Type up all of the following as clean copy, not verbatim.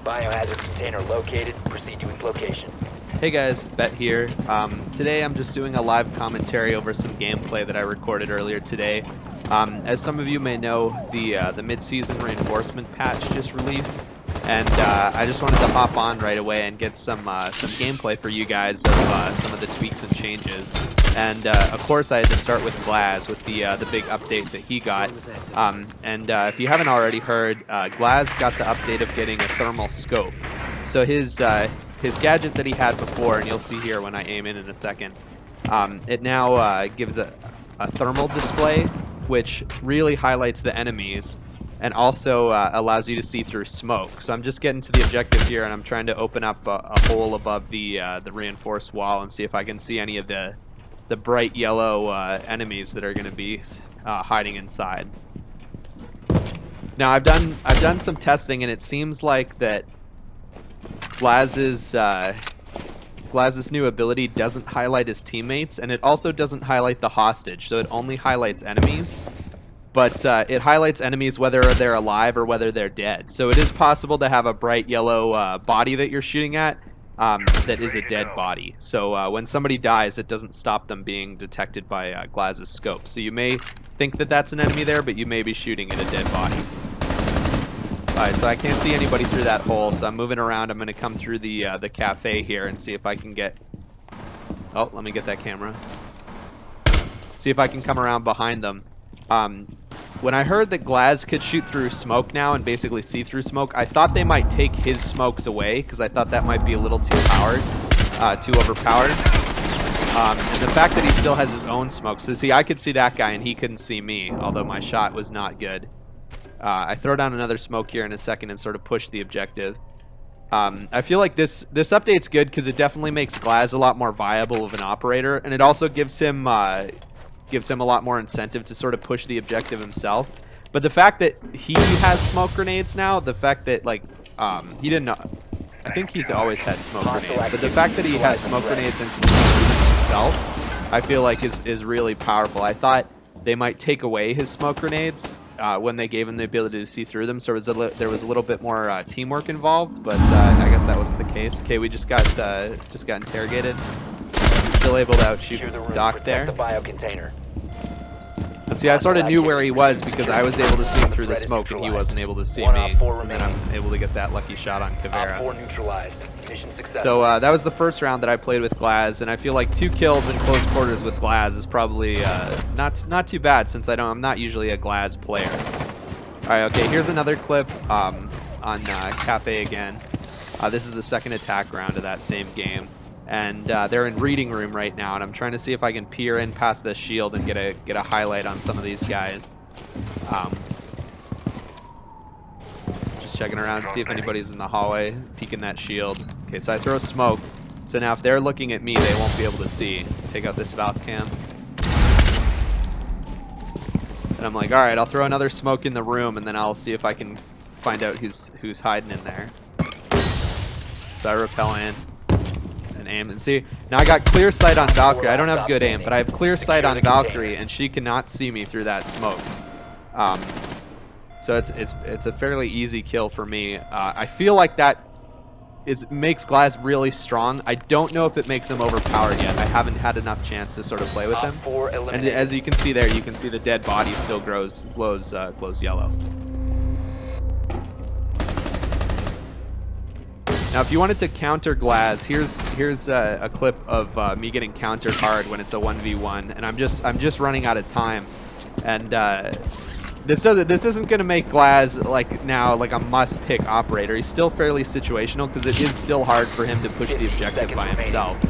Biohazard container located. Proceed to its location. Hey guys, Bet here. Today I'm just doing a live commentary over some gameplay that I recorded earlier today. As some of you may know, the Midseason Reinforcement patch just released, and I just wanted to hop on right away and get some gameplay for you guys of some of the tweaks and changes. And of course I had to start with Glaz with the big update that he got. If you haven't already heard, Glaz got the update of getting a thermal scope. So his gadget that he had before, and you'll see here when I aim in a second, it now gives a thermal display, which really highlights the enemies and also allows you to see through smoke. So I'm just getting to the objective here, and I'm trying to open up a hole above the reinforced wall and see if I can see any of the bright yellow enemies that are going to be hiding inside. Now I've done some testing, and it seems like that Glaz's new ability doesn't highlight his teammates, and it also doesn't highlight the hostage, so it only highlights enemies. But it highlights enemies whether they're alive or whether they're dead. So it is possible to have a bright yellow body that you're shooting at that is a dead body. So when somebody dies, it doesn't stop them being detected by Glaz's scope. So you may think that that's an enemy there, but you may be shooting at a dead body. Alright, so I can't see anybody through that hole, so I'm moving around. I'm going to come through the cafe here and see if I can get... Oh, let me get that camera. See if I can come around behind them. When I heard that Glaz could shoot through smoke now and basically see through smoke, I thought they might take his smokes away, because I thought that might be a little too overpowered. And the fact that he still has his own smokes, so see, I could see that guy and he couldn't see me, although my shot was not good. I throw down another smoke here in a second and sort of push the objective. I feel like this update's good because it definitely makes Glaz a lot more viable of an operator, and it also gives him a lot more incentive to sort of push the objective himself. But the fact that he has smoke grenades now, the fact that he didn't know, I think he's always had smoke grenades, but the fact that he has smoke grenades and can use them himself, I feel like is really powerful. I thought they might take away his smoke grenades when they gave him the ability to see through them, so there was a little bit more teamwork involved, but I guess that wasn't the case. Okay, we just got interrogated. Still able to outshoot Doc there. And see, I sort of knew where he was because I was able to see him through the smoke and he wasn't able to see me. And then I'm able to get that lucky shot on Kuvira. So that was the first round that I played with Glaz, and I feel like 2 kills in close quarters with Glaz is probably not too bad, since I'm not usually a Glaz player. Alright, okay, here's another clip on Cafe again. This is the second attack round of that same game. And they're in reading room right now, and I'm trying to see if I can peer in past the shield and get a highlight on some of these guys. Just checking around to see if anybody's in the hallway, peeking that shield. Okay, so I throw smoke. So now if they're looking at me, they won't be able to see. Take out this valve cam. And I'm like, alright, I'll throw another smoke in the room, and then I'll see if I can find out who's hiding in there. So I rappel in. Aim and see, now I got clear sight on Valkyrie. I don't have good aim, but I have clear sight on Valkyrie, and she cannot see me through that smoke. So it's a fairly easy kill for me. I feel like that makes Glaz really strong. I don't know if it makes him overpowered yet. I haven't had enough chance to sort of play with him. And as you can see there, you can see the dead body still glows yellow. Now, if you wanted to counter Glaz, here's a clip of me getting countered hard when it's a 1v1, and I'm just running out of time, and this isn't gonna make Glaz now a must-pick operator. He's still fairly situational because it is still hard for him to push the objective by himself.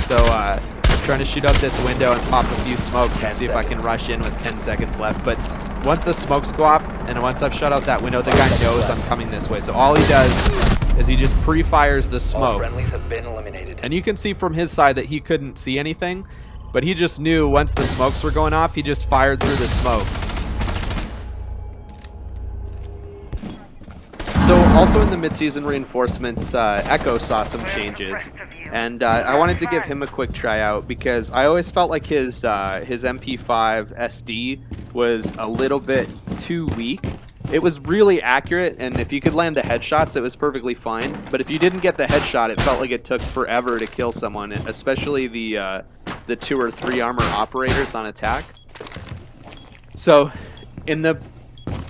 So I'm trying to shoot out this window and pop a few smokes and see if I can rush in with 10 seconds left. But once the smokes go up and once I've shut out that window, the guy knows I'm coming this way. So all he does is he just pre-fires the smoke. And you can see from his side that he couldn't see anything, but he just knew once the smokes were going off, he just fired through the smoke. So also in the Midseason Reinforcements, Echo saw some changes, and I wanted to give him a quick tryout because I always felt like his MP5 SD was a little bit too weak. it was really accurate, and if you could land the headshots, it was perfectly fine. But if you didn't get the headshot, it felt like it took forever to kill someone, especially the 2 or 3 armor operators on attack. So, in the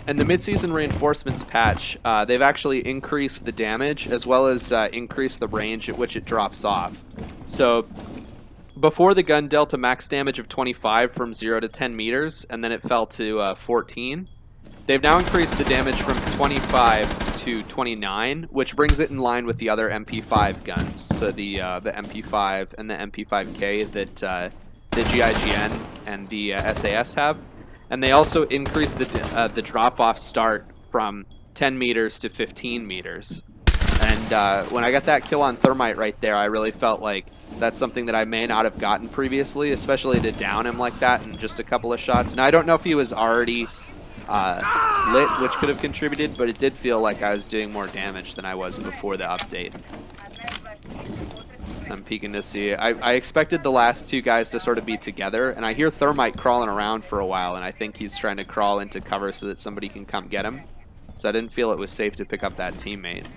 Midseason Reinforcements patch, they've actually increased the damage as well as increased the range at which it drops off. So, before the gun dealt a max damage of 25 from 0 to 10 meters, and then it fell to 14. They've now increased the damage from 25 to 29, which brings it in line with the other MP5 guns. So the MP5 and the MP5K that the GIGN and the SAS have. And they also increased the drop-off start from 10 meters to 15 meters. And when I got that kill on Thermite right there, I really felt like that's something that I may not have gotten previously, especially to down him like that in just a couple of shots. Now, I don't know if he was already lit, which could have contributed, but it did feel like I was doing more damage than I was before the update. I'm peeking to see. I expected the last 2 guys to sort of be together, and I hear Thermite crawling around for a while, and I think he's trying to crawl into cover so that somebody can come get him. So I didn't feel it was safe to pick up that teammate.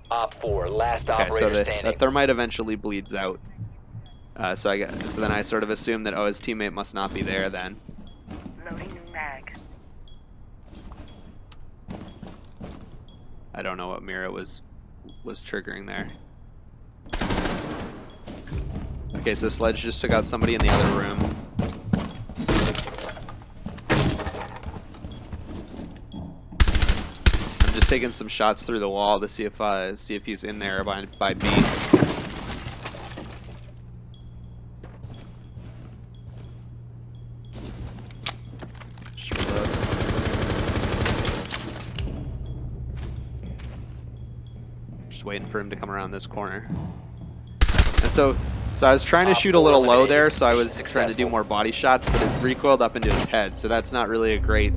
Op 4, last Okay, so operator the standing. Thermite eventually bleeds out. So then I sort of assume that, oh, his teammate must not be there then. Loading new mag. I don't know what Mira was triggering there. Okay, so Sledge just took out somebody in the other room. I'm just taking some shots through the wall to see if he's in there by B. Just waiting for him to come around this corner. And so I was trying to shoot a little low there, so I was trying to do more body shots, but it recoiled up into his head. So that's not really a great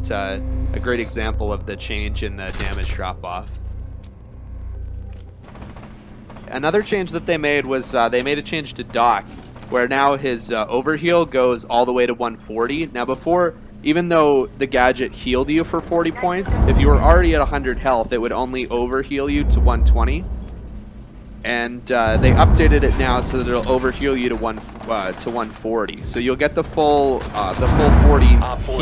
example of the change in the damage drop-off. Another change that they made was they made a change to Doc, where now his overheal goes all the way to 140. Now before, even though the gadget healed you for 40 points, if you were already at 100 health, it would only overheal you to 120. And they updated it now so that it'll overheal you to 140. So you'll get the full 40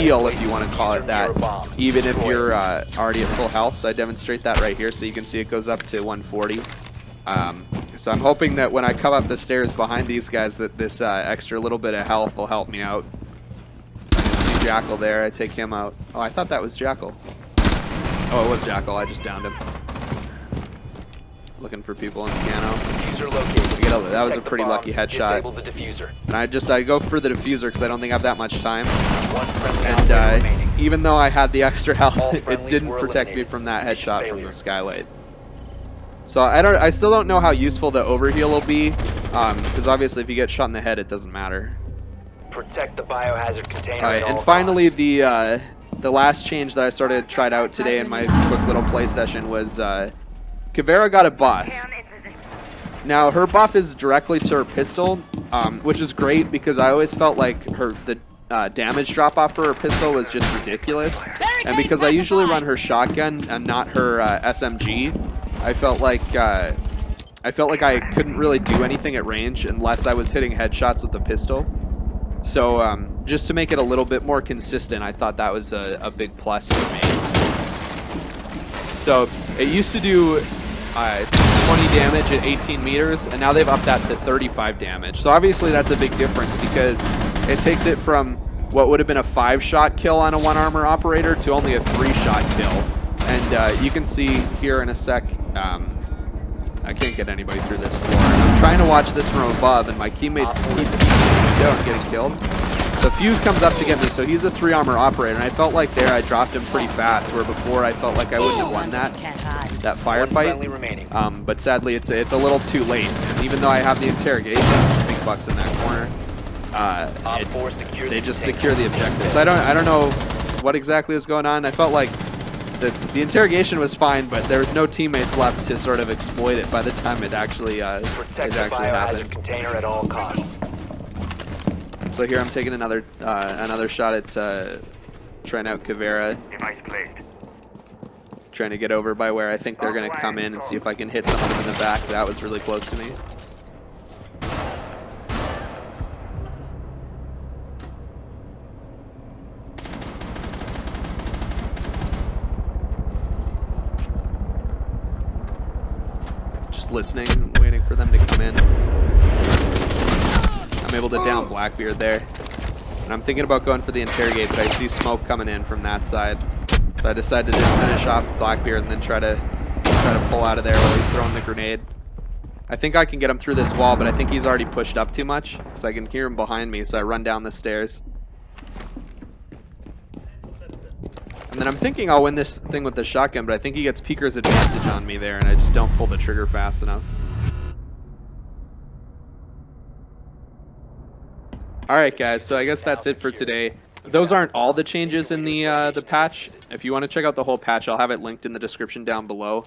heal, if you want to call it that, even if you're already at full health. So I demonstrate that right here, so you can see it goes up to 140. So I'm hoping that when I come up the stairs behind these guys, that this extra little bit of health will help me out. I see Jackal there. I take him out. Oh, I thought that was Jackal. Oh, it was Jackal. I just downed him. Looking for people in piano. Diffuser located. That was a pretty lucky headshot. Disable the diffuser. And I go for the diffuser because I don't think I have that much time. One friendly operator remaining. And even though I had the extra health, All it friendlies didn't were protect me eliminated. from that Mission headshot from failure. the skylight. So I still don't know how useful the overheal will be, because obviously if you get shot in the head, it doesn't matter. Protect the biohazard container. All right, at and all finally costs. the last change that I tried out today in my quick little play session was Kuvira got a buff. Now her buff is directly to her pistol, which is great because I always felt like the damage drop off for her pistol was just ridiculous, and because I usually run her shotgun and not her SMG, I felt like I couldn't really do anything at range unless I was hitting headshots with the pistol. So just to make it a little bit more consistent, I thought that was a big plus for me. So it used to do 20 damage at 18 meters, and now they've upped that to 35 damage. So obviously that's a big difference because it takes it from what would have been a 5-shot kill on a 1-armor operator to only a 3-shot kill. And you can see here in a sec, I can't get anybody through this floor. I'm trying to watch this from above, and my teammates keep peeking the window and getting killed. So Fuse comes up to get me, so he's a 3-armor operator, and I felt like there I dropped him pretty fast, where before I felt like I wouldn't have won that One firefight. friendly remaining. But sadly, it's a little too late. And even though I have the interrogation, big bucks in that corner, Op 4 secure they the just container. secure the objective. So I don't know what exactly is going on. I felt like The interrogation was fine, but there was no teammates left to sort of exploit it by the time it actually Protect the biohazard happened. container at all costs. So here I'm taking another shot at trying out Kuvira, Device placed. trying to get over by where I think they're going to come in and see if I can hit some of them in the back. That was really close to me. Just listening, waiting for them to come in. I'm able to down Blackbeard there. And I'm thinking about going for the interrogate, but I see smoke coming in from that side. So I decided to just finish off Blackbeard and then try to pull out of there while he's throwing the grenade. I think I can get him through this wall, but I think he's already pushed up too much, so I can hear him behind me, so I run down the stairs. And then I'm thinking I'll win this thing with the shotgun, but I think he gets Peeker's advantage on me there, and I just don't pull the trigger fast enough. Alright guys, so I guess that's it for today. Those aren't all the changes in the patch. If you want to check out the whole patch, I'll have it linked in the description down below.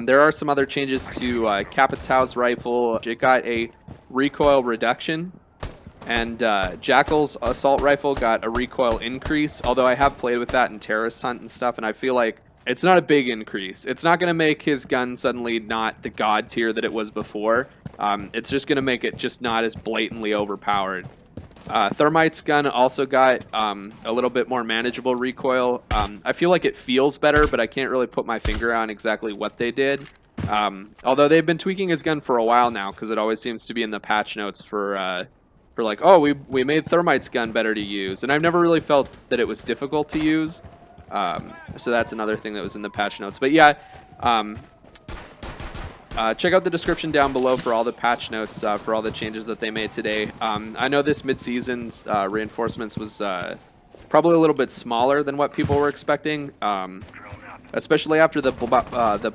There are some other changes to Capitau's rifle. It got a recoil reduction, and Jackal's assault rifle got a recoil increase, although I have played with that in Terrorist Hunt and stuff, and I feel like it's not a big increase. It's not going to make his gun suddenly not the god tier that it was before. It's just going to make it just not as blatantly overpowered. Thermite's gun also got a little bit more manageable recoil. I feel like it feels better, but I can't really put my finger on exactly what they did. Although they've been tweaking his gun for a while now, because it always seems to be in the patch notes for like, oh, we made Thermite's gun better to use. And I've never really felt that it was difficult to use. So that's another thing that was in the patch notes. But yeah, check out the description down below for all the patch notes for all the changes that they made today. I know this mid-season's reinforcements was probably a little bit smaller than what people were expecting, especially after the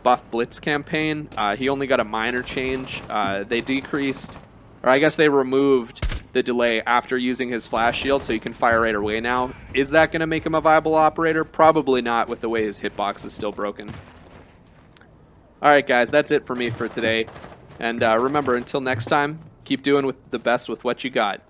buff blitz campaign. He only got a minor change. They decreased, or I guess they removed the delay after using his flash shield, so you can fire right away now. Is that going to make him a viable operator? Probably not, with the way his hitbox is still broken. Alright guys, that's it for me for today. And remember, until next time, keep doing the best with what you got.